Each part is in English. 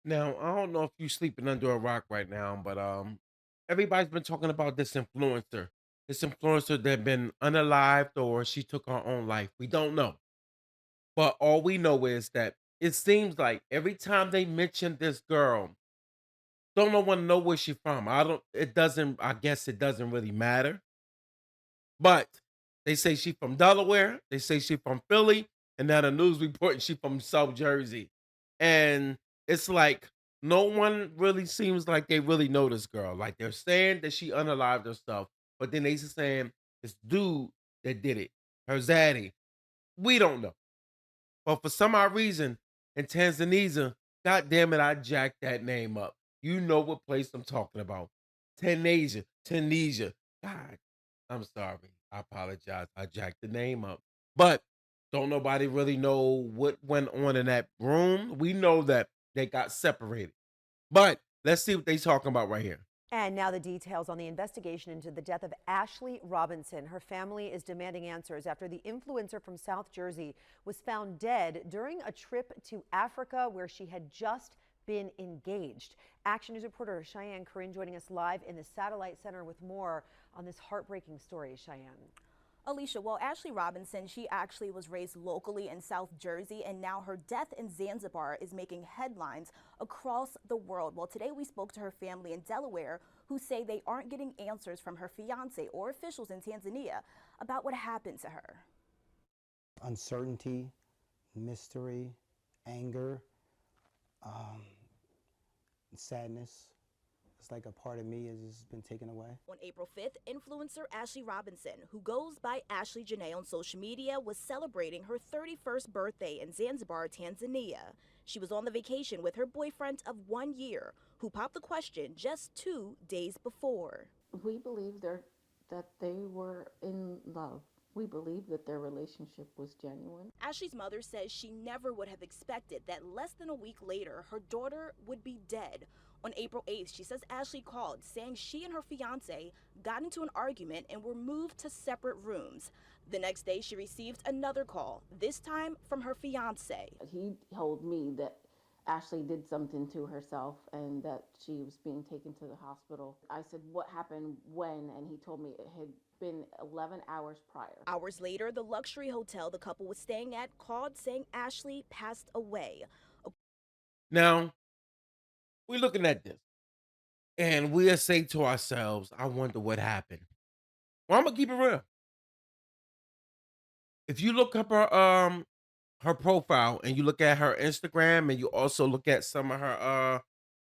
Now, I don't know if you sleeping under a rock right now, but everybody's been talking about this influencer. This influencer that been unalived or she took her own life. We don't know. But all we know is that it seems like every time they mention this girl, don't no one know where she from. I guess it doesn't really matter. But they say she from Delaware, they say she from Philly, and now the news reporting she from South Jersey. And it's like no one really seems like they really know this girl. Like they're saying that she unalived herself, but then they saying this dude that did it, her zaddy. We don't know. But for some odd reason, in Tanzania, god damn it, I jacked that name up. You know what place I'm talking about. Tunisia. God, I'm sorry. I apologize. I jacked the name up. But don't nobody really know what went on in that room. We know that they got separated. But let's see what they talking about right here. And now the details on the investigation into the death of Ashley Robinson. Her family is demanding answers after the influencer from South Jersey was found dead during a trip to Africa where she had just been engaged. Action News reporter Cheyenne Corinne joining us live in the Satellite Center with more on this heartbreaking story. Cheyenne. Alicia, well, Ashley Robinson, she actually was raised locally in South Jersey, and now her death in Zanzibar is making headlines across the world. Well, today we spoke to her family in Delaware who say they aren't getting answers from her fiance or officials in Tanzania about what happened to her. Uncertainty, mystery, anger, um, sadness. It's like a part of me has been taken away. On April 5th, influencer Ashley Robinson, who goes by Ashley Janae on social media, was celebrating her 31st birthday in Zanzibar, Tanzania. She was on the vacation with her boyfriend of 1 year, who popped the question just 2 days before. We believe that they were in love. We believe that their relationship was genuine. Ashley's mother says she never would have expected that less than a week later, her daughter would be dead. On April 8th, she says Ashley called saying she and her fiance got into an argument and were moved to separate rooms. The next day, she received another call, this time from her fiance. He told me that Ashley did something to herself and that she was being taken to the hospital. I said, "What happened when?" And he told me it had been 11 hours prior. Hours later, the luxury hotel the couple was staying at called saying Ashley passed away. Now, we're looking at this and we'll say to ourselves, I wonder what happened. Well, I'm gonna keep it real. If you look up her profile and you look at her Instagram and you also look at some of her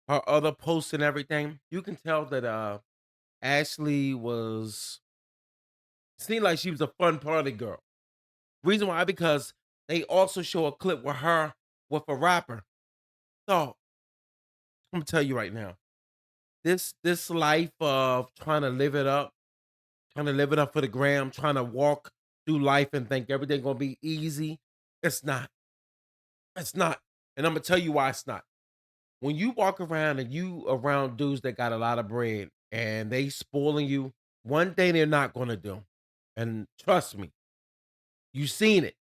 other posts and everything, you can tell that Ashley was seemed like she was a fun party girl. Reason why because they also show a clip with her with a rapper. So I'm gonna tell you right now, this life of trying to live it up for the gram, trying to walk through life and think everything gonna be easy. It's not. It's not. And I'm gonna tell you why it's not. When you walk around and you around dudes that got a lot of bread and they spoiling you, one thing they're not gonna do, and trust me, you seen it.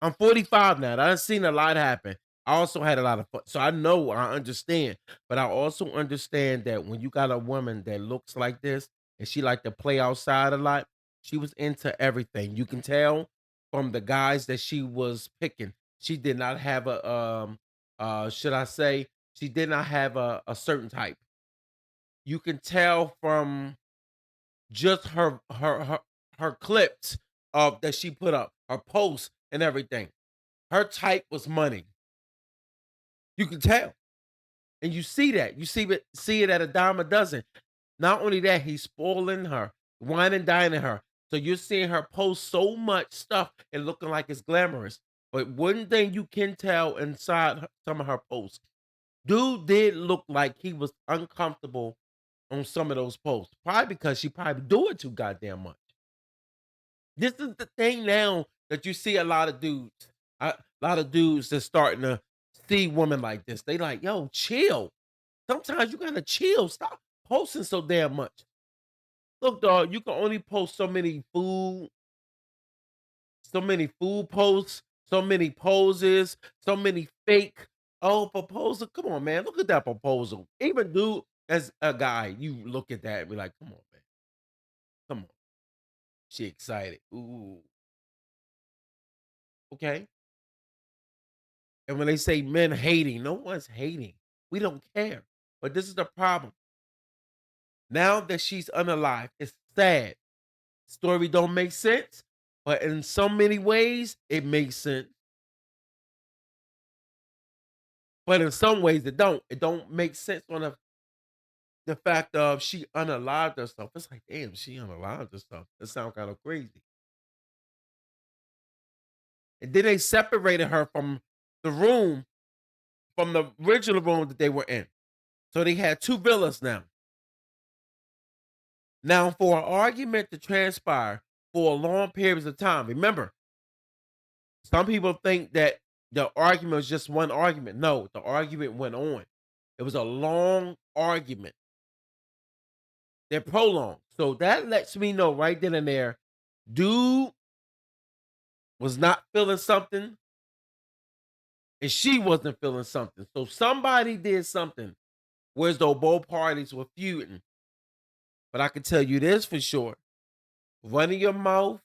I'm 45 now. I done seen a lot happen. I also had a lot of fun. So I know, I understand. But I also understand that when you got a woman that looks like this and she like to play outside a lot, she was into everything. You can tell from the guys that she was picking. She did not have a should I say, she did not have a certain type. You can tell from just her clips of that she put up, her posts and everything. Her type was money. You can tell. And you see that. You see it at a dime a dozen. Not only that, he's spoiling her, wine and dining her. So you're seeing her post so much stuff and looking like it's glamorous. But one thing you can tell inside some of her posts, dude did look like he was uncomfortable on some of those posts. Probably because she probably do it too goddamn much. This is the thing now that you see a lot of dudes. A lot of dudes that's starting to see women like this. They like, yo, chill. Sometimes you gotta chill. Stop posting so damn much. Look, dog, you can only post so many food posts, so many poses, so many fake Oh, proposal. Come on, man. Look at that proposal. Even dude as a guy, you look at that and be like, come on, man. Come on. She excited. Ooh. Okay. And when they say men hating, no one's hating. We don't care. But this is the problem. Now that she's unalive, it's sad. Story don't make sense, but in so many ways, it makes sense. But in some ways, it don't. It don't make sense on the fact of she unalived herself. It's like, damn, she unalived herself. That sounds kind of crazy. And then they separated her from the room, from the original room that they were in. So they had two villas now. Now, for an argument to transpire for long periods of time, remember, some people think that the argument was just one argument. No, the argument went on. It was a long argument. They're prolonged. So that lets me know right then and there, dude was not feeling something and she wasn't feeling something. So somebody did something, whereas though both parties were feuding. But I can tell you this for sure. Running your mouth,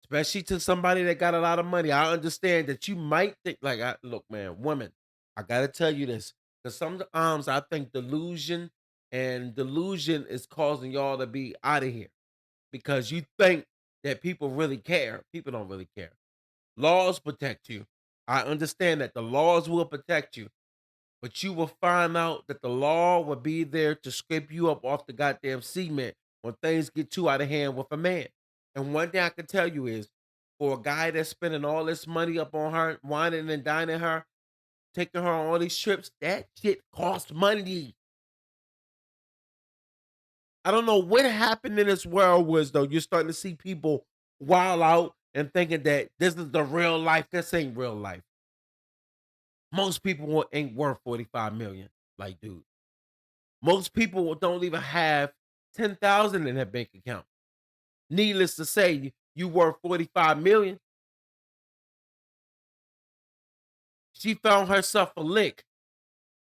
especially to somebody that got a lot of money. I understand that you might think like, look, man, women, I gotta tell you this because sometimes I think delusion is causing y'all to be out of here because you think that people really care. People don't really care. Laws protect you. I understand that the laws will protect you, but you will find out that the law will be there to scrape you up off the goddamn cement when things get too out of hand with a man. And one thing I can tell you is for a guy that's spending all this money up on her, whining and dining her, taking her on all these trips, that shit costs money. I don't know what happened in this world was though. You're starting to see people wild out and thinking that this is the real life. This ain't real life. Most people ain't worth 45 million. Like, dude. Most people don't even have 10,000 in their bank account. Needless to say, you worth 45 million. She found herself a lick.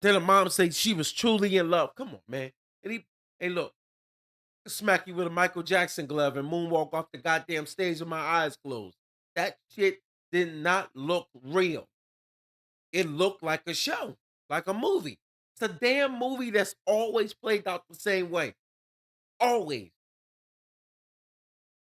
Then the mom said she was truly in love. Come on, man. And hey, look, smack you with a Michael Jackson glove and moonwalk off the goddamn stage with my eyes closed. That shit did not look real. It looked like a show, like a movie. It's a damn movie that's always played out the same way. Always.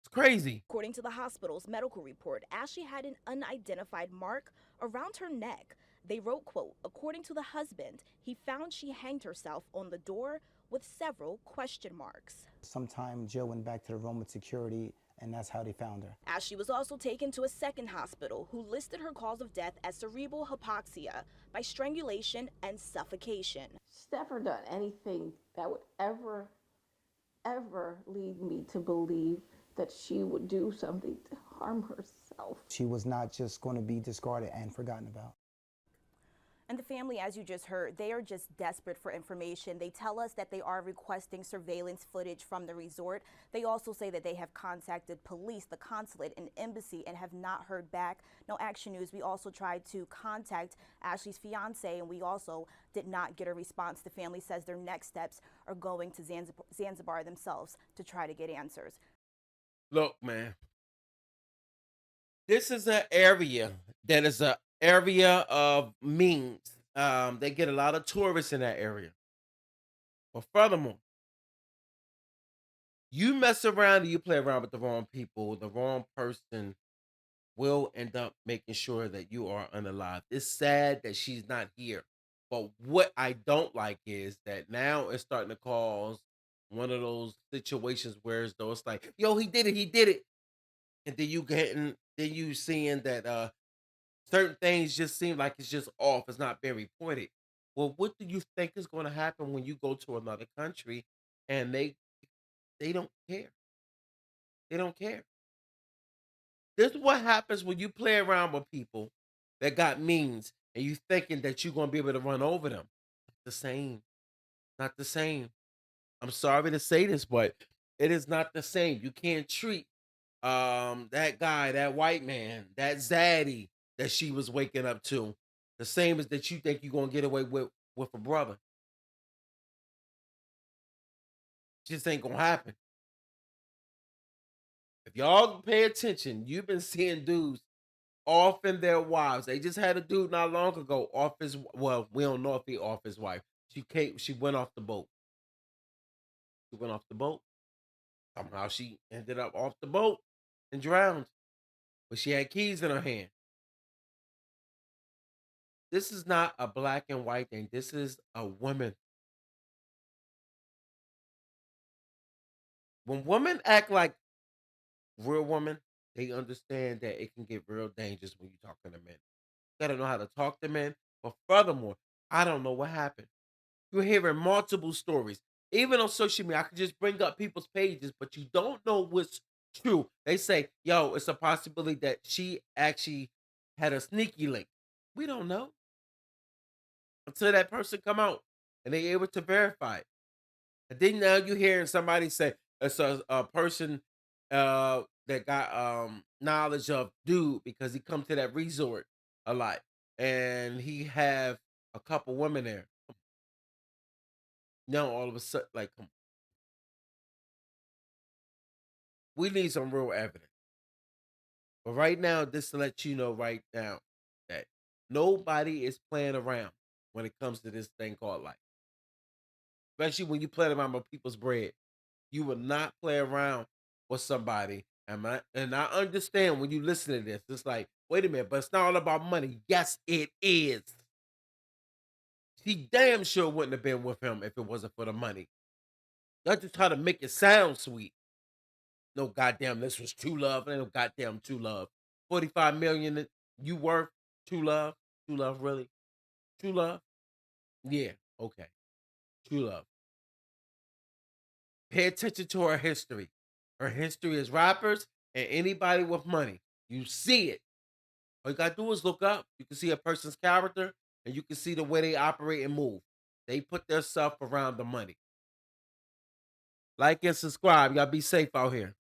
It's crazy. According to the hospital's medical report, Ashley had an unidentified mark around her neck. They wrote, quote, according to the husband, he found she hanged herself on the door with several question marks. Sometime Jill went back to the room with security, and that's how they found her. Ashley was also taken to a second hospital who listed her cause of death as cerebral hypoxia by strangulation and suffocation. She's never done anything that would ever lead me to believe that she would do something to harm herself. She was not just going to be discarded and forgotten about. And the family, as you just heard, they are just desperate for information. They tell us that they are requesting surveillance footage from the resort. They also say that they have contacted police, the consulate, and embassy and have not heard back. No Action News, we also tried to contact Ashley's fiance, and we also did not get a response. The family says their next steps are going to Zanzibar themselves to try to get answers. Look, man, this is an area that is an area of means. They get a lot of tourists in that area. But furthermore, you mess around and you play around with the wrong people, the wrong person will end up making sure that you are unalive. It's sad that she's not here. But what I don't like is that now it's starting to cause one of those situations where as though it's like, yo, he did it. And then you seeing that certain things just seem like it's just off, it's not being reported. Well, what do you think is going to happen when you go to another country and they don't care? They don't care. This is what happens when you play around with people that got means and you thinking that you're going to be able to run over them. The same. Not the same. I'm sorry to say this, but it is not the same. You can't treat that guy, that white man, that Zaddy that she was waking up to. The same as that you think you're gonna get away with a brother. Just ain't gonna happen. If y'all pay attention, you've been seeing dudes offing their wives. They just had a dude not long ago off his, well, we don't know if he off his wife. She went off the boat. She went off the boat. Somehow she ended up off the boat and drowned. But she had keys in her hand. This is not a black and white thing. This is a woman. When women act like real women, they understand that it can get real dangerous when you're talking to men. You gotta know how to talk to men. But furthermore, I don't know what happened. You're hearing multiple stories. Even on social media, I can just bring up people's pages, but you don't know what's true. They say, yo, it's a possibility that she actually had a sneaky link. We don't know until that person come out and they able to verify it. And then now you hearing somebody say it's a person that got knowledge of dude because he come to that resort a lot and he have a couple women there. Now all of a sudden, like, come, we need some real evidence. But right now, this to let you know right now that nobody is playing around when it comes to this thing called life. Especially when you play around with people's bread. You will not play around with somebody. And I understand when you listen to this, it's like, wait a minute, but it's not all about money. Yes, it is. She damn sure wouldn't have been with him if it wasn't for the money. Not just try to make it sound sweet. No goddamn, this was true love. Ain't no goddamn true love. 45 million you worth true love? True love, really? True love? Yeah, okay. True love. Pay attention to her history. Her history is rappers and anybody with money. You see it. All you gotta do is look up. You can see a person's character and you can see the way they operate and move. They put their stuff around the money. Like and subscribe. Y'all be safe out here.